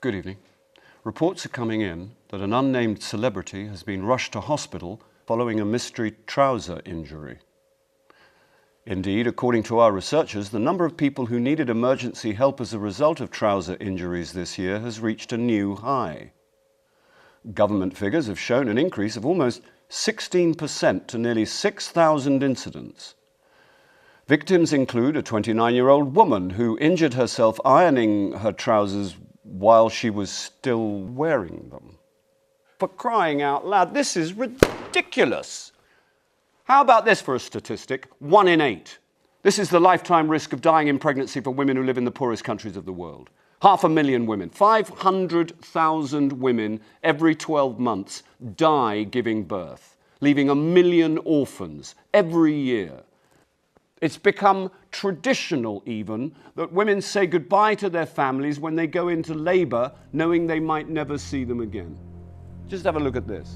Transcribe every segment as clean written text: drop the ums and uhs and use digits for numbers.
Good evening. Reports are coming in that an unnamed celebrity has been rushed to hospital following a mystery trouser injury. Indeed, according to our researchers, the number of people who needed emergency help as a result of trouser injuries this year has reached a new high. Government figures have shown an increase of almost 16% to nearly 6,000 incidents. Victims include a 29-year-old woman who injured herself ironing her trousers while she was still wearing them. For crying out loud, this is ridiculous. How about this for a statistic? 1 in 8. This is the lifetime risk of dying in pregnancy for women who live in the poorest countries of the world. 500,000 women, 500,000 women every 12 months die giving birth, leaving 1 million orphans every year. It's become traditional even that women say goodbye to their families when they go into labour, knowing they might never see them again. Just have a look at this.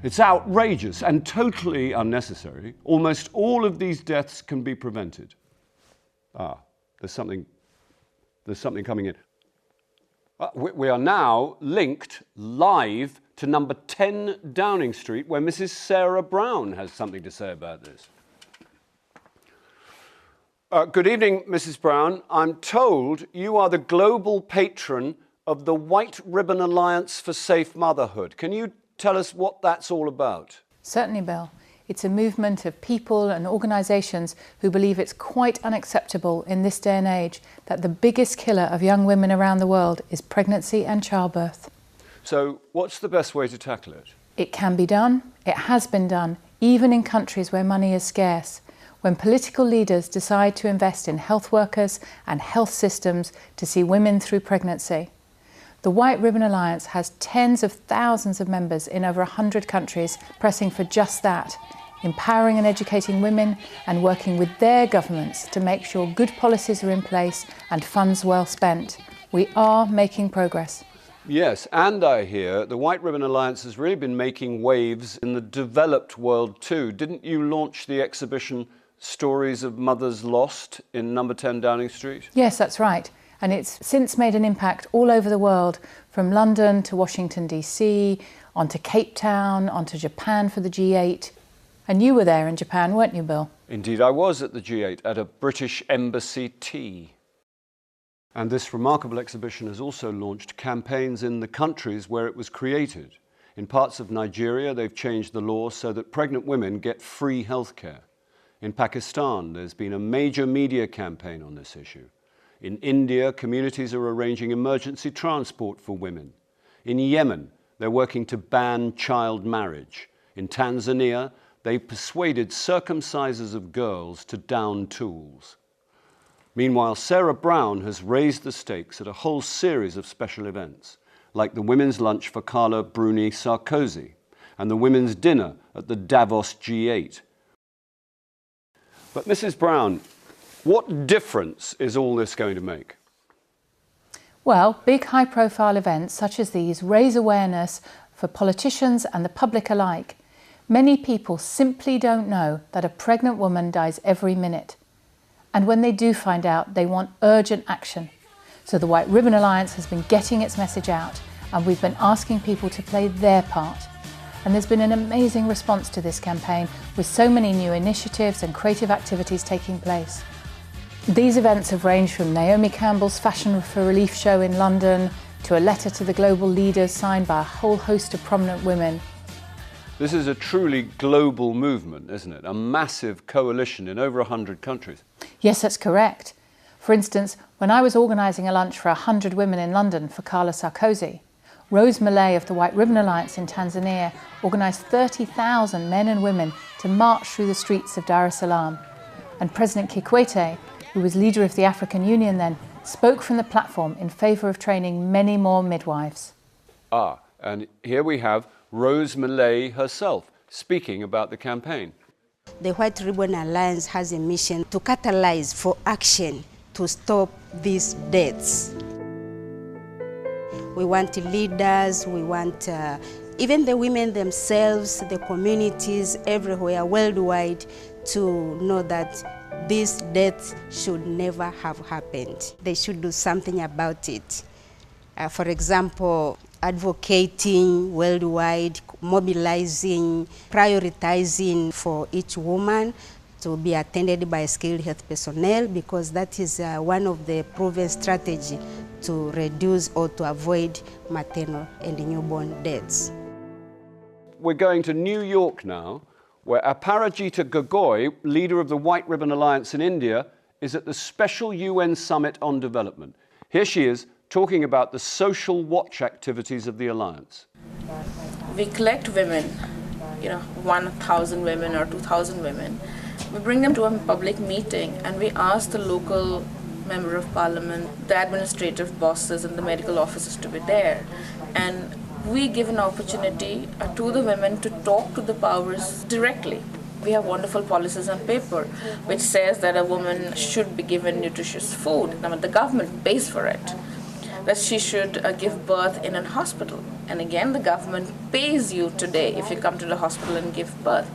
It's outrageous and totally unnecessary. Almost all of these deaths can be prevented. There's something coming in. We are now linked live to number 10 Downing Street, where Mrs. Sarah Brown has something to say about this. Good evening, Mrs. Brown. I'm told you are the global patron of the White Ribbon Alliance for Safe Motherhood. Can you tell us what that's all about? Certainly, Bill. It's a movement of people and organisations who believe it's quite unacceptable in this day and age that the biggest killer of young women around the world is pregnancy and childbirth. So what's the best way to tackle it? It can be done. It has been done, even in countries where money is scarce. When political leaders decide to invest in health workers and health systems to see women through pregnancy. The White Ribbon Alliance has tens of thousands of members in over 100 countries pressing for just that, empowering and educating women and working with their governments to make sure good policies are in place and funds well spent. We are making progress. Yes, and I hear the White Ribbon Alliance has really been making waves in the developed world too. Didn't you launch the exhibition Stories of Mothers Lost in number 10 Downing Street? Yes, that's right. And it's since made an impact all over the world, from London to Washington, DC, onto Cape Town, onto Japan for the G8. And you were there in Japan, weren't you, Bill? Indeed, I was at the G8 at a British embassy tea. And this remarkable exhibition has also launched campaigns in the countries where it was created. In parts of Nigeria, they've changed the law so that pregnant women get free healthcare. In Pakistan, there's been a major media campaign on this issue. In India, communities are arranging emergency transport for women. In Yemen, they're working to ban child marriage. In Tanzania, they persuaded circumcisers of girls to down tools. Meanwhile, Sarah Brown has raised the stakes at a whole series of special events, like the Women's Lunch for Carla Bruni Sarkozy and the Women's Dinner at the Davos G8. But Mrs. Brown, what difference is all this going to make? Well, big high-profile events such as these raise awareness for politicians and the public alike. Many people simply don't know that a pregnant woman dies every minute. And when they do find out, they want urgent action. So the White Ribbon Alliance has been getting its message out, and we've been asking people to play their part. And there's been an amazing response to this campaign, with so many new initiatives and creative activities taking place. These events have ranged from Naomi Campbell's Fashion for Relief show in London to a letter to the global leaders signed by a whole host of prominent women. This is a truly global movement, isn't it? A massive coalition in over 100 countries. Yes, that's correct. For instance, when I was organising a lunch for 100 women in London for Carla Sarkozy, Rose Malay of the White Ribbon Alliance in Tanzania organised 30,000 men and women to march through the streets of Dar es Salaam. And President Kikwete, who was leader of the African Union then, spoke from the platform in favour of training many more midwives. And here we have Rose Malay herself speaking about the campaign. The White Ribbon Alliance has a mission to catalyse for action to stop these deaths. We want leaders, we want even the women themselves, the communities everywhere worldwide to know that these deaths should never have happened. They should do something about it. For example, advocating worldwide, mobilizing, prioritizing for each woman to be attended by skilled health personnel, because that is one of the proven strategies to reduce or to avoid maternal and newborn deaths. We're going to New York now, where Aparajita Gogoi, leader of the White Ribbon Alliance in India, is at the Special UN Summit on Development. Here she is talking about the social watch activities of the Alliance. We collect women, 1,000 women or 2,000 women. We bring them to a public meeting and we ask the local member of parliament, the administrative bosses and the medical officers to be there. And we give an opportunity to the women to talk to the powers directly. We have wonderful policies on paper which says that a woman should be given nutritious food. Now, the government pays for it. That she should give birth in a hospital. And again, the government pays you today if you come to the hospital and give birth.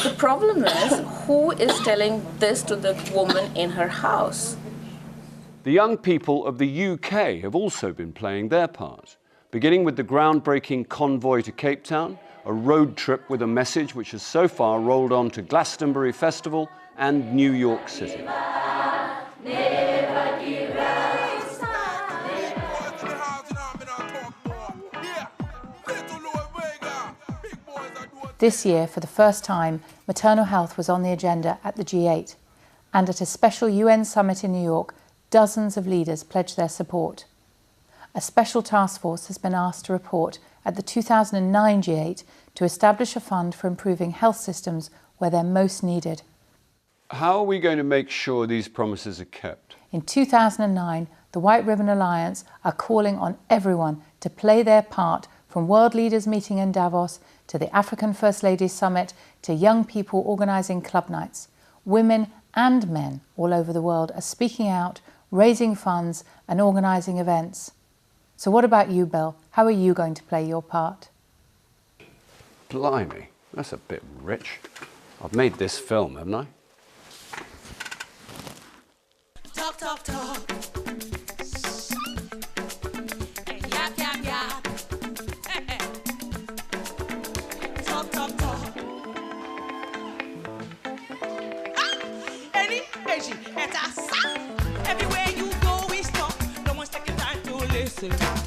The problem is, who is telling this to the woman in her house? The young people of the UK have also been playing their part, beginning with the groundbreaking convoy to Cape Town, a road trip with a message which has so far rolled on to Glastonbury Festival and New York City. This year, for the first time, maternal health was on the agenda at the G8. And at a special UN summit in New York, dozens of leaders pledged their support. A special task force has been asked to report at the 2009 G8 to establish a fund for improving health systems where they're most needed. How are we going to make sure these promises are kept? In 2009, the White Ribbon Alliance are calling on everyone to play their part, from world leaders meeting in Davos to the African First Ladies Summit to young people organising club nights. Women and men all over the world are speaking out, raising funds and organising events. So what about you, Bill? How are you going to play your part? Blimey, that's a bit rich. I've made this film, haven't I? Talk, talk, talk. Hey, yap, yap, yap. Hey, hey. Talk, talk, talk. Any, everywhere you go, we stop. No one's taking time to listen.